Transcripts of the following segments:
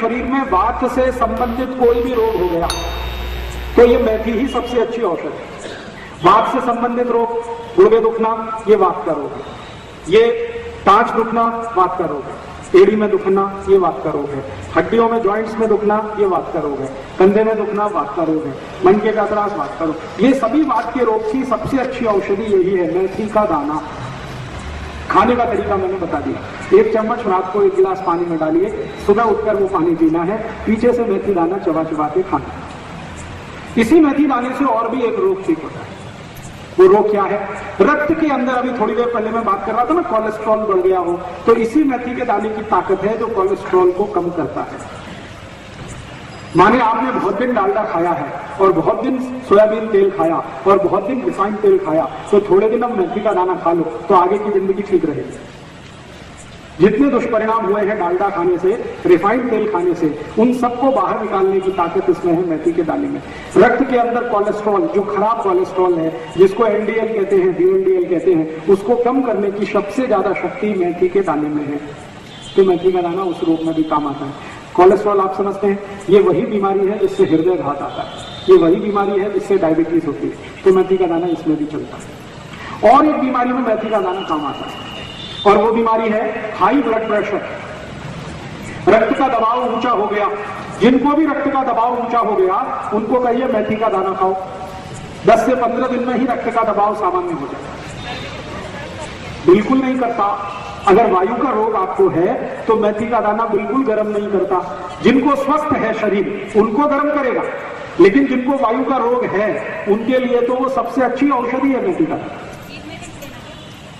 शरीर में वात से संबंधित कोई भी रोग हो गया तो ये मेथी ही सबसे अच्छी औषधि है। वात से संबंधित रोग, गुर्दे दुखना, ये वात का रोग है। ये टांच दुखना वात का रोग है। एड़ी में दुखना, ये वात का रोग है। हड्डियों में, जॉइंट्स में दुखना, ये वात का रोग है। कंधे में दुखना वात का रोग है। मनके का त्रास वात का रोग। ये सभी वात के रोग की सबसे अच्छी औषधि यही है, मेथी का दाना। खाने का तरीका मैंने बता दिया। 1 चम्मच रात को 1 गिलास पानी में डालिए, सुबह उठकर वो पानी पीना है, पीछे से मेथी दाना चबा चबा के खाना है। इसी मेथी दाने से और भी एक रोग ठीक होता है। वो रोग क्या है? रक्त के अंदर, अभी थोड़ी देर पहले मैं बात कर रहा था ना, कोलेस्ट्रॉल बढ़ गया हो, तो इसी मेथी के दाने की ताकत है जो कोलेस्ट्रॉल को कम करता है। माने आपने बहुत दिन डालडा खाया है और बहुत दिन सोयाबीन तेल खाया और बहुत दिन रिफाइंड तेल खाया, तो थोड़े दिन अब मेथी का दाना खा लो तो आगे की जिंदगी ठीक रहेगी। जितने दुष्परिणाम हुए हैं डालडा खाने से, रिफाइंड तेल खाने से, उन सबको बाहर निकालने की ताकत इसमें है, मेथी के दाने में। रक्त के अंदर कोलेस्ट्रॉल, जो खराब कोलेस्ट्रॉल है, जिसको एलडीएल कहते हैं, VLDL कहते हैं, उसको कम करने की सबसे ज्यादा शक्ति मेथी के दाने में है। तो मेथी का दाना उस रोग में भी काम आता है। कोलेस्ट्रॉल आप समझते हैं, ये वही बीमारी है जिससे हृदय घात आता है, ये वही बीमारी है जिससे डायबिटीज होती है, तो मेथी का दाना इसमें भी चलता है। और एक बीमारी में मेथी का दाना काम आता है, और वो बीमारी है हाई ब्लड प्रेशर। रक्त का दबाव ऊंचा हो गया, जिनको भी रक्त का दबाव ऊंचा हो गया उनको कहिए मेथी का दाना खाओ, 10 से 15 दिन में ही रक्त का दबाव सामान्य हो जाएगा। बिल्कुल नहीं करता। अगर वायु का रोग आपको है तो मेथी का दाना बिल्कुल गर्म नहीं करता। जिनको स्वस्थ है शरीर उनको गर्म करेगा, लेकिन जिनको वायु का रोग है उनके लिए तो वो सबसे अच्छी औषधि है मेथी का दाना।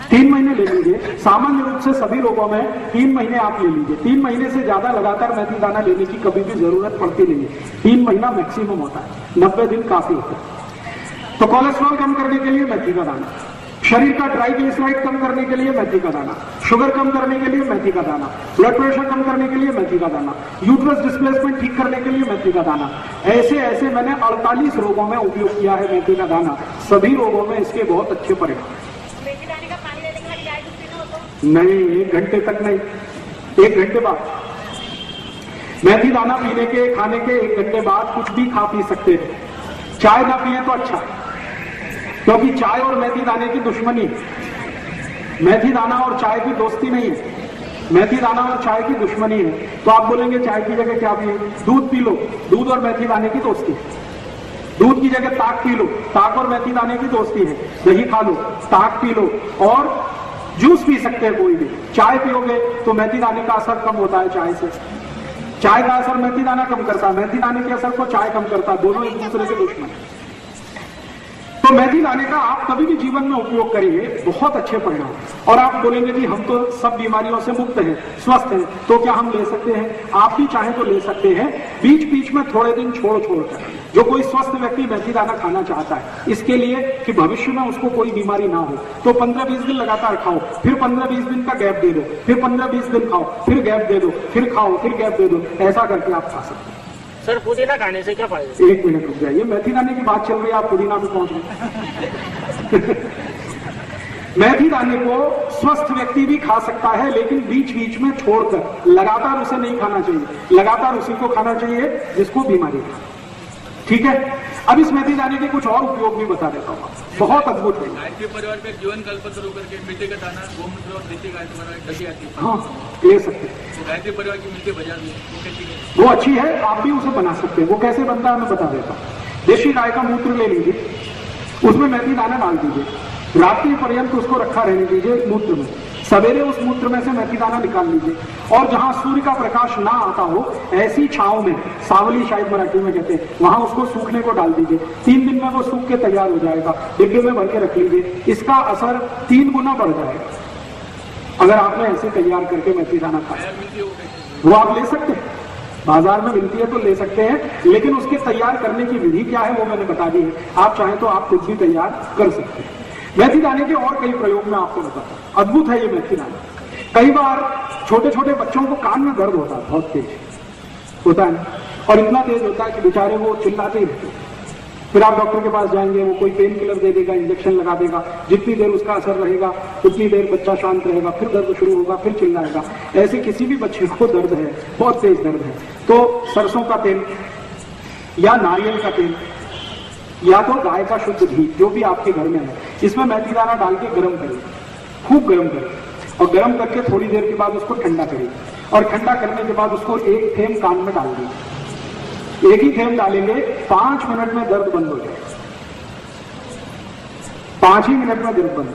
3 महीने ले लीजिए, सामान्य रूप से सभी लोगों में 3 महीने आप ले लीजिए। 3 महीने से ज्यादा लगातार मेथी दाना लेने की कभी भी जरूरत पड़ती नहीं है। 3 महीना मैक्सिमम होता है, 90 दिन काफी होता है। तो कोलेस्ट्रॉल कम करने के लिए मेथी का दाना, शरीर का ट्राइग्लिसराइड कम करने के लिए मेथी का दाना, शुगर कम करने के लिए मेथी का दाना, ब्लड प्रेशर कम करने के लिए मेथी का दाना, यूट्रस डिस्प्लेसमेंट ठीक करने के लिए मेथी का दाना। ऐसे ऐसे मैंने 48 रोगों में उपयोग किया है मेथी का दाना। सभी रोगों में इसके बहुत अच्छे परिणाम। नहीं, 1 घंटे तक नहीं, 1 घंटे बाद मेथी दाना पीने के, खाने के 1 घंटे बाद कुछ भी खा पी सकते हैं। चाय ना पिए तो अच्छा, क्योंकि चाय और मेथी दाने की दुश्मनी, मेथी दाना और चाय की दोस्ती नहीं है, मेथी दाना और चाय की दुश्मनी है। तो आप बोलेंगे चाय की जगह क्या पिए? दूध पी लो, दूध और मेथी दाने की दोस्ती है। दूध की जगह ताक पी लो, ताक और मेथी दाने की दोस्ती है। दही खा लो, ताक पी लो, और जूस पी सकते हैं कोई भी। चाय पियोगे तो मेथी दाने का असर कम होता है चाय से, चाय का असर मेथी दाना कम करता है, मेथी दाने के असर को चाय कम करता है, दोनों एक दूसरे के दुश्मन है। तो मेथी दाने का आप कभी भी जीवन में उपयोग करिए, बहुत अच्छे परिणाम। और आप बोलेंगे जी हम तो सब बीमारियों से मुक्त हैं, स्वस्थ हैं, तो क्या हम ले सकते हैं? आप भी चाहें तो ले सकते हैं, बीच बीच में थोड़े दिन छोड़ कर। जो कोई स्वस्थ व्यक्ति मेथी दाना खाना चाहता है, इसके लिए कि भविष्य में उसको कोई बीमारी ना हो, तो 15-20 दिन लगातार खाओ, फिर 15-20 दिन का गैप दे दो, फिर 15-20 दिन खाओ, फिर गैप दे दो, फिर खाओ, फिर गैप दे दो। ऐसा करके आप खा सकते हैं। सर, पुदीना खाने से क्या फायदा? 1 मिनट रुक जाइए, मेथी दाने की बात चल रही है, आप पुदीना में पहुंच गए। मेथी दाने को स्वस्थ व्यक्ति भी खा सकता है, लेकिन बीच बीच में छोड़कर, लगातार उसे नहीं खाना चाहिए। लगातार उसी को खाना चाहिए जिसको बीमारी है। ठीक है, अब इस मेथी दाने के कुछ और उपयोग भी बता देता हूँ, बहुत अद्भुत है। गायत्री परिवार में जीवन कल्पतरु करके मेथी का दाना, गोमूत्र और देसी गाय तुम्हारा दही आती है। हाँ, ले सकते हैं। तो गायत्री परिवार की मिलती बाजार में वो कैसी है? वो अच्छी है, आप भी उसे बना सकते हैं। वो कैसे बनता है मैं बता देता हूँ। देशी गाय का मूत्र ले लीजिए, उसमें मेथी दाना डाल दीजिए, रात्रि पर्यंत उसको रखा रहने दीजिए मूत्र में। सवेरे उस मूत्र में से मेथी दाना निकाल लीजिए, और जहां सूर्य का प्रकाश ना आता हो ऐसी छांव में, सावली शायद मराठी में कहते हैं, वहां उसको सूखने को डाल दीजिए। 3 दिन में वो सूख के तैयार हो जाएगा। डिब्बे में भर के रख लीजिए, इसका असर 3 गुना बढ़ जाएगा अगर आपने ऐसे तैयार करके मेथी दाना खाया। वो आप ले सकते हैं, बाजार में मिलती है तो ले सकते हैं, लेकिन उसके तैयार करने की विधि क्या है वो मैंने बता दी है। आप चाहें तो आप खुद भी तैयार कर सकते हैं। मेथी दाने के और कई प्रयोग मैं आपको बताता हूँ, अद्भुत है ये मेथी दाना। कई बार छोटे छोटे बच्चों को कान में दर्द होता है, बहुत तेज होता है, और इतना तेज होता है कि बेचारे वो चिल्लाते ही रहते हैं। फिर आप डॉक्टर के पास जाएंगे, वो कोई पेन किलर दे देगा, इंजेक्शन लगा देगा, जितनी देर उसका असर रहेगा उतनी देर बच्चा शांत रहेगा, फिर दर्द शुरू होगा, फिर चिल्लाएगा। ऐसे किसी भी बच्चे को दर्द है, बहुत तेज दर्द है, तो सरसों का तेल या नारियल का तेल या तो गाय का शुद्ध घी जो भी आपके घर में है, इसमें मेथी दाना डाल के गर्म करें, खूब गर्म करें और गर्म करके थोड़ी देर के बाद उसको ठंडा करें और ठंडा करने के बाद उसको एक थेम कान में डाल दें। एक ही थेम डालेंगे, 5 मिनट में दर्द बंद हो जाए, 5 ही मिनट में दर्द बंद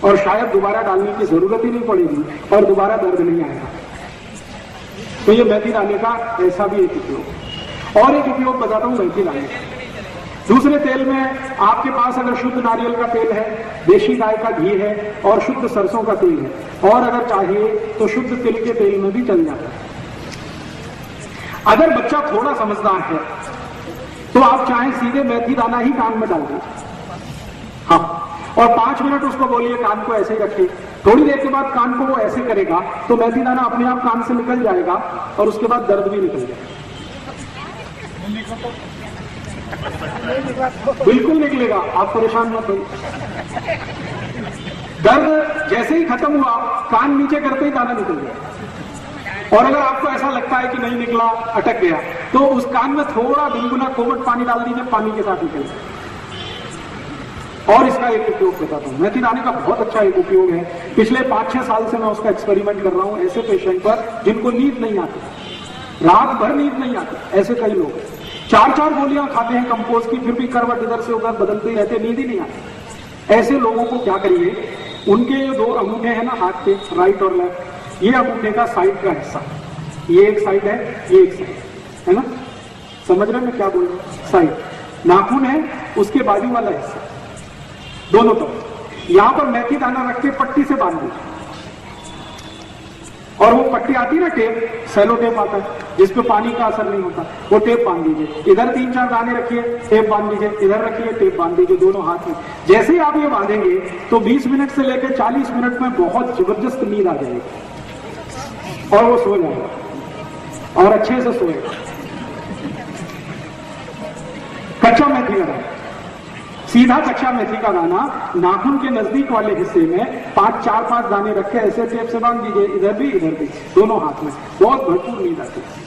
हो और शायद दोबारा डालने की जरूरत ही नहीं पड़ेगी और दोबारा दर्द नहीं आएगा। तो ये मेथी दाने का ऐसा भी एक उपयोग। और एक उपयोग बताता हूं मेथी दाने का। दूसरे तेल में आपके पास अगर शुद्ध नारियल का तेल है, देशी गाय का घी है और शुद्ध सरसों का तेल है और अगर चाहिए तो शुद्ध तिल के तेल में भी चल जाता है। अगर बच्चा थोड़ा समझदार है तो आप चाहे सीधे मेथी दाना ही कान में डाल दीजिए, हाँ, और 5 मिनट उसको बोलिए कान को ऐसे ही रखिए। थोड़ी देर के बाद कान को वो ऐसे करेगा तो मेथी दाना अपने आप कान से निकल जाएगा और उसके बाद दर्द भी निकल जाएगा। बिल्कुल निकलेगा, आप परेशान मत होइए। दर्द जैसे ही खत्म हुआ, कान नीचे करते ही दाना निकल गया। और अगर आपको ऐसा लगता है कि नहीं निकला, अटक गया, तो उस कान में थोड़ा गुनगुना कोमट पानी डाल दीजिए, पानी के साथ निकल जाए। और इसका एक उपयोग बताता हूं, मेथी दाने का बहुत अच्छा एक उपयोग है। पिछले 5-6 साल से मैं उसका एक्सपेरिमेंट कर रहा हूं ऐसे पेशेंट पर जिनको नींद नहीं आती, रात भर नींद नहीं आती। ऐसे कई लोग 4-4 गोलियां खाते हैं कंपोज की, फिर भी करवट इधर से उधर बदलते ही रहते, नींद ही नहीं आती। ऐसे लोगों को क्या करिए, उनके ये 2 अंगूठे हैं ना हाथ के, राइट और लेफ्ट, ये अंगूठे का साइड का हिस्सा, ये एक साइड है, ये एक साइड है ना, समझ रहे हैं मैं क्या बोल रहा हूं? साइड नाखून है, उसके बाजू वाला हिस्सा, दोनों तरफ यहां पर मेथी दाना रख के पट्टी से बांध दीजिए। और वो पट्टी आती है ना, टेप, सेलो टेप आता है जिसपे पानी का असर नहीं होता, वो टेप बांध दीजिए। इधर 3-4 दाने रखिए, टेप बांध दीजिए, इधर रखिए, टेप बांध दीजिए, दोनों हाथ में। जैसे ही आप ये बांधेंगे तो 20 मिनट से लेकर 40 मिनट में बहुत जबरदस्त नींद आ जाएगी और वो सो जाएगा और अच्छे से सोएगा। कच्चा मेथी का दाना, सीधा कच्चा मेथी का दाना नाखून के नजदीक वाले हिस्से में 4-5 दाने रखे ऐसे टेप से बांध दीजिए, इधर भी दोनों हाथ में, बहुत भरपूर नींद आती है।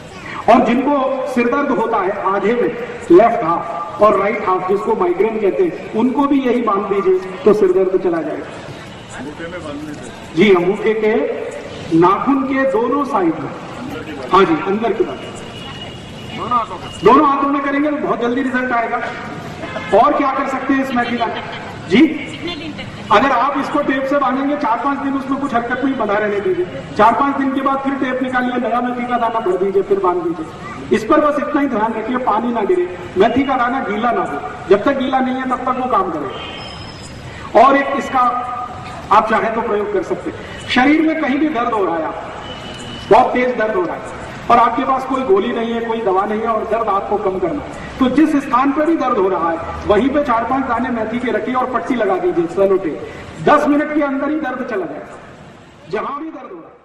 और जिनको सिरदर्द होता है आधे में, लेफ्ट हाफ और राइट हाफ, जिसको माइग्रेन कहते हैं, उनको भी यही बांध दीजिए तो सिरदर्द चला जाएगा। जी, अंगूठे के नाखून के दोनों साइड में, हाँ जी, अंदर की तरफ, दोनों हाथों में करेंगे तो बहुत जल्दी रिजल्ट आएगा। और क्या कर सकते हैं इस मेथी दाने जी, अगर आप इसको टेप से बांधेंगे 4-5 दिन, उसमें कुछ हरकत नहीं, बना रहने दीजिए। 4-5 दिन के बाद फिर टेप निकालिए, नया मेथी का दाना भर दीजिए, फिर बांध दीजिए। इस पर बस इतना ही ध्यान रखिए, पानी ना गिरे, मेथी का दाना गीला ना हो। जब तक गीला नहीं है तब तक वो काम करेगा। और एक इसका आप चाहे तो प्रयोग कर सकते हैं। शरीर में कहीं भी दर्द हो रहा है, बहुत तेज दर्द हो रहा है और आपके पास कोई गोली नहीं है, कोई दवा नहीं है और दर्द आपको कम करना है, तो जिस स्थान पर भी दर्द हो रहा है वहीं पे 4-5 दाने मेथी के रखिए और पट्टी लगा दीजिए, सेलो टेप। 10 मिनट के अंदर ही दर्द चला जाएगा, जहां भी दर्द हो रहा है।